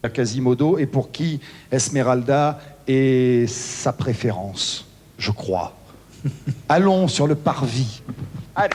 Quasimodo et pour qui Esmeralda est sa préférence, je crois. Allons sur le parvis. Allez.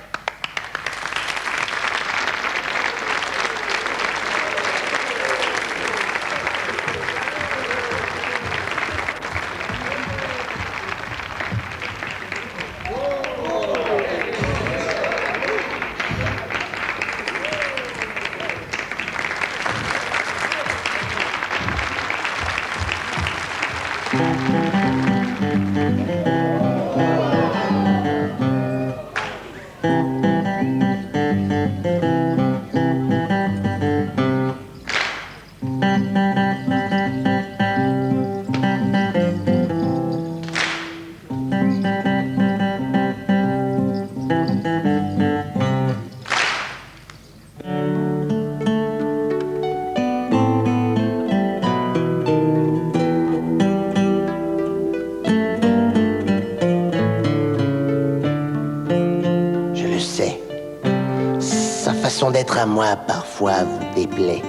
D'être à moi parfois vous déplaît.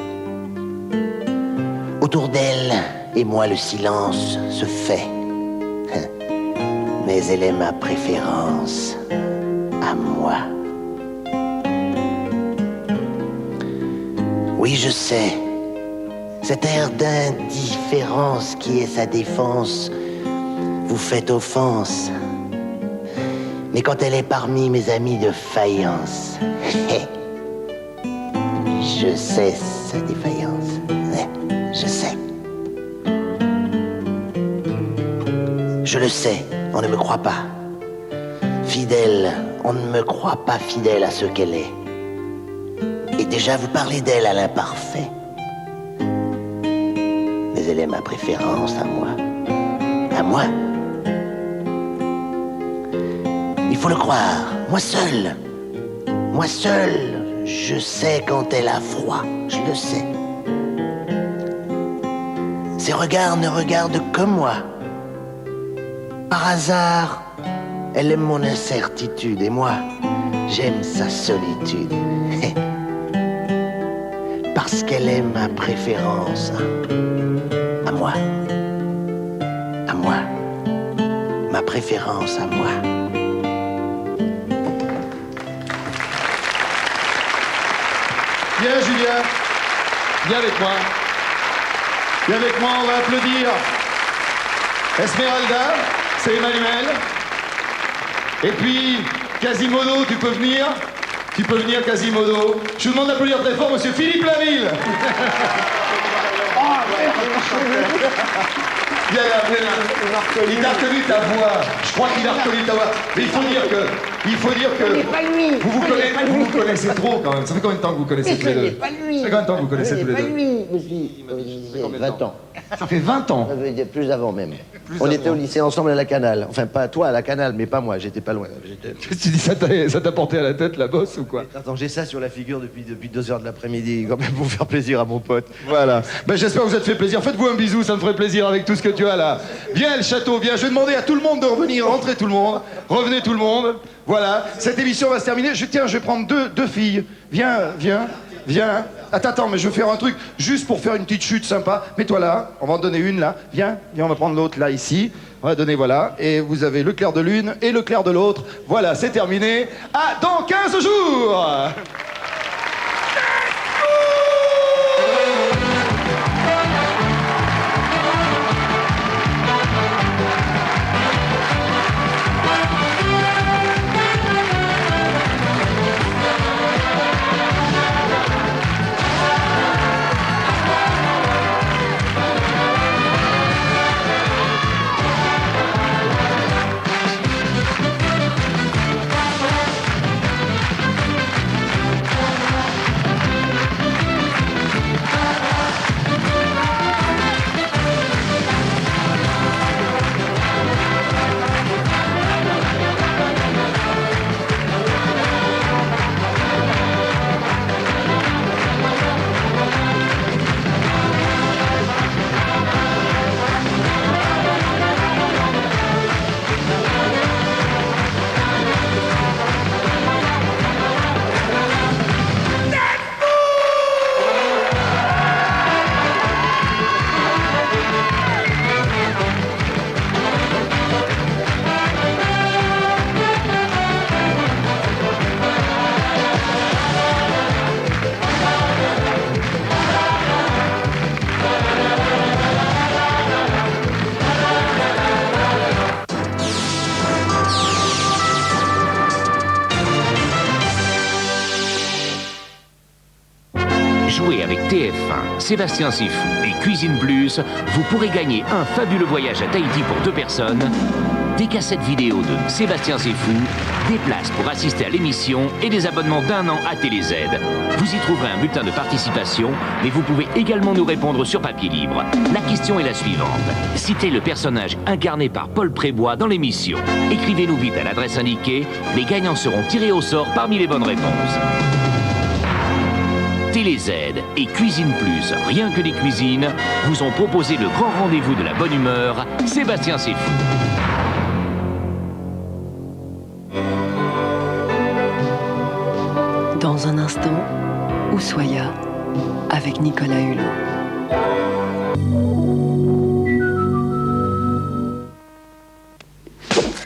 Autour d'elle et moi le silence se fait. Mais elle est ma préférence à moi. Oui, je sais, cet air d'indifférence qui est sa défense vous fait offense. Mais quand elle est parmi mes amis de faïence, je sais sa défaillance, ouais, je sais. Je le sais, on ne me croit pas. Fidèle, on ne me croit pas fidèle à ce qu'elle est. Et déjà vous parlez d'elle à l'imparfait. Mais elle est ma préférence à moi. À moi. Il faut le croire, moi seul. Moi seul. Je sais quand elle a froid, je le sais. Ses regards ne regardent que moi. Par hasard, elle aime mon incertitude et moi, j'aime sa solitude. Parce qu'elle est ma préférence à moi. À moi. Ma préférence à moi. Viens, Julien. Viens avec moi. Viens avec moi, on va applaudir. Esmeralda, c'est Emmanuel. Et puis, Quasimodo, tu peux venir? Tu peux venir, Quasimodo. Je vous demande d'applaudir très fort, monsieur Philippe Laville. Viens là, viens là. Il a reconnu ta voix. Je crois qu'il a reconnu ta voix. Mais il faut dire que vous vous connaissez trop quand même. Ça fait combien de temps que vous connaissez tous les deux? Ça fait combien de temps que vous connaissez tous les deux? 20 ans. Ça fait 20 ans. Plus avant même. On était au lycée ensemble à la Canale. Enfin, pas toi à la Canale, mais pas moi, j'étais pas loin. Qu'est-ce que tu dis, ça t'a porté à la tête, la bosse, ou quoi? Attends, j'ai ça sur la figure depuis 2h de l'après-midi, quand même, pour faire plaisir à mon pote. Voilà. Ben, j'espère que vous êtes fait plaisir. Faites-vous un bisou, ça me ferait plaisir avec tout ce que tu as là. Viens, le château, viens. Je vais demander à tout le monde de revenir. Rentrez tout le monde. Revenez tout le monde. Voilà. Cette émission va se terminer. Je vais prendre deux filles. Viens. Attends, mais je vais faire un truc juste pour faire une petite chute sympa. Mets-toi là, on va en donner une là. Viens, on va prendre l'autre là, ici. On va donner, voilà. Et vous avez le clair de l'une et le clair de l'autre. Voilà, c'est terminé. À dans 15 jours! Jouez avec TF1, Sébastien C'est Fou et Cuisine Plus, vous pourrez gagner un fabuleux voyage à Tahiti pour 2 personnes, des cassettes vidéo de Sébastien C'est Fou, des places pour assister à l'émission et des abonnements d'1 an à TéléZ. Vous y trouverez un bulletin de participation, mais vous pouvez également nous répondre sur papier libre. La question est la suivante. Citez le personnage incarné par Paul Prébois dans l'émission. Écrivez-nous vite à l'adresse indiquée. Les gagnants seront tirés au sort parmi les bonnes réponses. TéléZ et Cuisine Plus, rien que des cuisines, vous ont proposé le grand rendez-vous de la bonne humeur, Sébastien C'est Fou. Dans un instant, Ushuaïa avec Nicolas Hulot.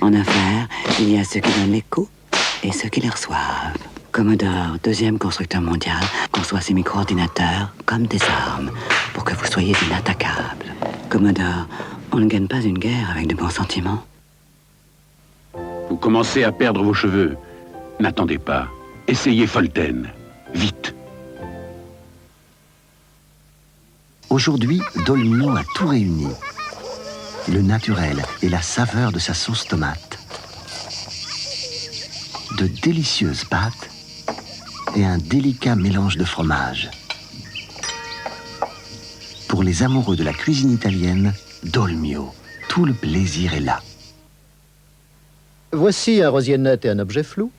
En affaires, il y a ceux qui donnent les coups et ceux qui les reçoivent. Commodore, 2e constructeur mondial, conçoit ses micro-ordinateurs comme des armes pour que vous soyez inattaquables. Commodore, on ne gagne pas une guerre avec de bons sentiments. Vous commencez à perdre vos cheveux. N'attendez pas. Essayez Folten. Vite. Aujourd'hui, Dolmio a tout réuni. Le naturel et la saveur de sa sauce tomate. De délicieuses pâtes et un délicat mélange de fromage. Pour les amoureux de la cuisine italienne, Dolmio. Tout le plaisir est là. Voici un rosier net et un objet flou.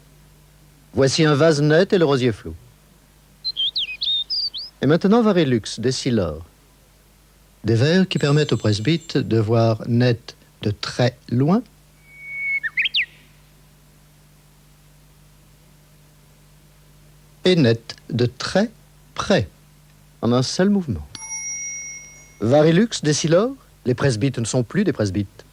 Voici un vase net et le rosier flou. Et maintenant, Varilux, Décilor. Des verres qui permettent au presbyte de voir net de très loin et net de très près, en un seul mouvement. Varilux, Décilor, les presbytes ne sont plus des presbytes.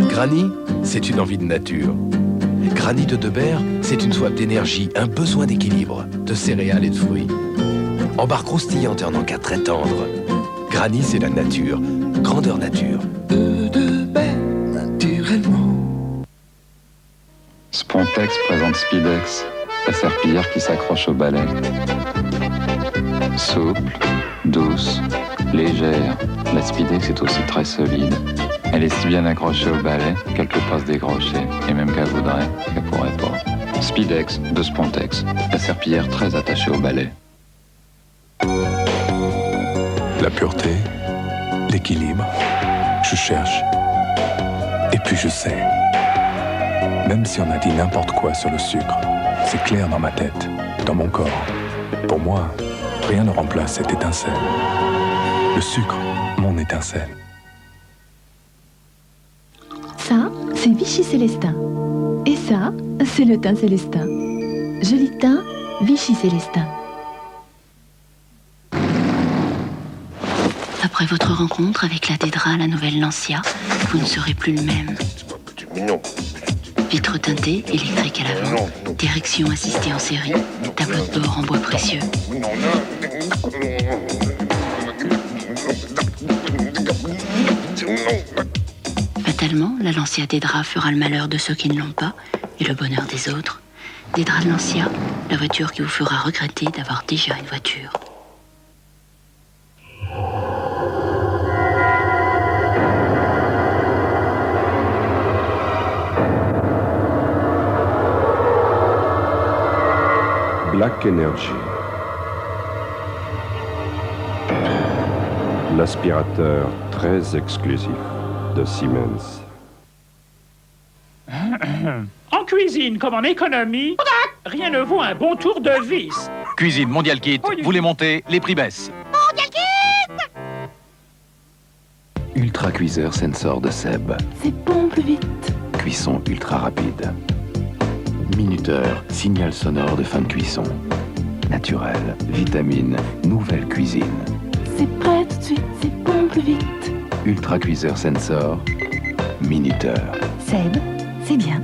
Granny, c'est une envie de nature. Granny de Debert, c'est une soif d'énergie, un besoin d'équilibre, de céréales et de fruits. En barre croustillante et en encas très tendre. Granny, c'est la nature, grandeur nature. De Debert, naturellement. Spontex présente Speedex, la serpillière qui s'accroche au balai. Souple, douce, légère, la Speedex est aussi très solide. Elle est si bien accrochée au balai qu'elle peut pas se décrocher, et même qu'elle voudrait, qu'elle pourrait pas. Speedex de Spontex, la serpillière très attachée au balai. La pureté, l'équilibre, je cherche. Et puis je sais. Même si on a dit n'importe quoi sur le sucre, c'est clair dans ma tête, dans mon corps. Pour moi, rien ne remplace cette étincelle. Le sucre, mon étincelle. Ça, c'est Vichy Célestin. Et ça, c'est le teint Célestin. Joli teint, Vichy Célestin. Après votre rencontre avec la Dédra, la nouvelle Lancia, vous ne serez plus le même. Vitres teintées, électriques à l'avant, direction assistée en série, tableau de bord en bois précieux. Fatalement, la Lancia Dédra fera le malheur de ceux qui ne l'ont pas et le bonheur des autres. Dédra Lancia, la voiture qui vous fera regretter d'avoir déjà une voiture. Black Energy. L'aspirateur très exclusif de Siemens. En cuisine comme en économie, rien ne vaut un bon tour de vis. Cuisine Mondial Kit, vous les montez, les prix baissent. Mondial Kit! Ultra cuiseur Sensor de Seb. C'est bon plus vite. Cuisson ultra rapide. Minuteur, signal sonore de fin de cuisson. Naturel, vitamine, nouvelle cuisine. C'est prêt tout de suite, c'est bon plus vite. Ultra cuiseur Sensor, minuteur. Seb, c'est bien.